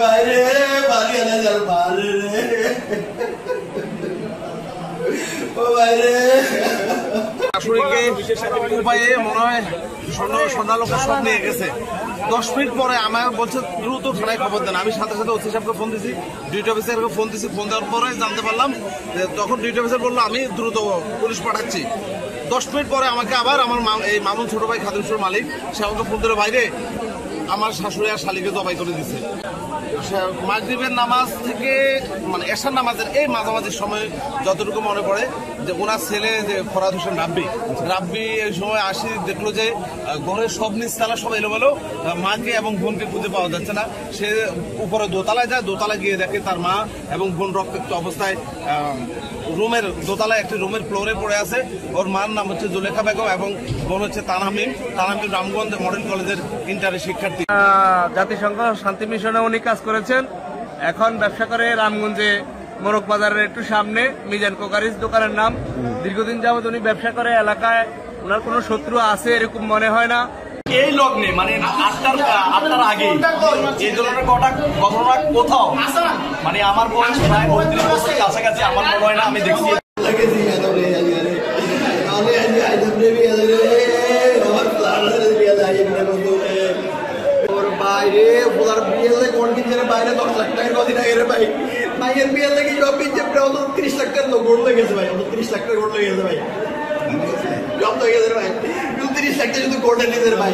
বাইরে বাড়ি আনা যার বাইরে ও বাইরে শাশুড়িকে উপায়ে মনে হয় সন্ধ্যালোকের সব নিয়ে গেছে। 10 মিনিট পরে আমার বলছে দ্রুত থানায় খবর দেন। আমি সাথে সাথে ওসি সাহেবকে ফোন দিছি, ডিউটি অফিসারকে ফোন দিছি। ফোন দেওয়ার পরে জানতে পারলাম তখন ডিউটি অফিসার বললো আমি দ্রুত পুলিশ পাঠাচ্ছি। 10 মিনিট পরে আমাকে আবার আমার এই মামুন ছোট ভাই খাদিমসুর মালিক সে আমাকে ফোন দিল, বাইরে আমার শাশুড়ি আর শালিকে জবাই করে দিছে। মাগরিবের নামাজ থেকে মানে এশার নামাজের এই মাঝামাঝি সময় যতটুকু মনে পড়ে যে ওনার ছেলে যে ফরাদ হোসেন রাব্বি এই সময় আসি দেখলো যে ঘরের সব নিচতলা সব এলোমেলো, মাকে এবং বোনকে খুঁজে পাওয়া যাচ্ছে না। সে উপরে দোতলায় যায়, দোতলায় গিয়ে দেখে তার মা এবং বোন রক্তাক্ত অবস্থায় রুমের দোতলায় একটি রুমের ফ্লোরে পড়ে আছে। ওর মার নাম হচ্ছে জুলেখা বেগম এবং বোন হচ্ছে তানহামিম রামগঞ্জ মডেল কলেজের ইন্টারের শিক্ষার্থী। জাতিসংঘ শান্তি মিশনে উনি কাজ করেছেন, এখন ব্যবসা করে রামগঞ্জে মোরগ বাজারের একটু সামনে মিজান কোকারিজ দোকানের নাম। দীর্ঘদিন যাবত উনি ব্যবসা করে, এলাকায় ওনার কোনো শত্রু আছে এরকম মনে হয় না। এই লগ্নে মানে 8টার আগে এই ধরনের ঘটনা কোথাও মানে আমার বয়স প্রায় 32 বছরের কাছাকাছি আমার মনে হয় না আমি দেখছি। বাইরে ওনার বিয়েলে কোন কিনছে বাইরে 10 লাখ টাকার কদিন আগে রে ভাই, মাইয়ের বিয়ে লেগে জব কিনছে প্রায় 30 লাখ টাকার গোড় লেগেছে ভাই, 30 লাখ টাকার গোড় লেগেছে ভাই, জব তো গেছে ভাই, 30 লাখ টাকা শুধু গোড়টা নিয়েছে ভাই।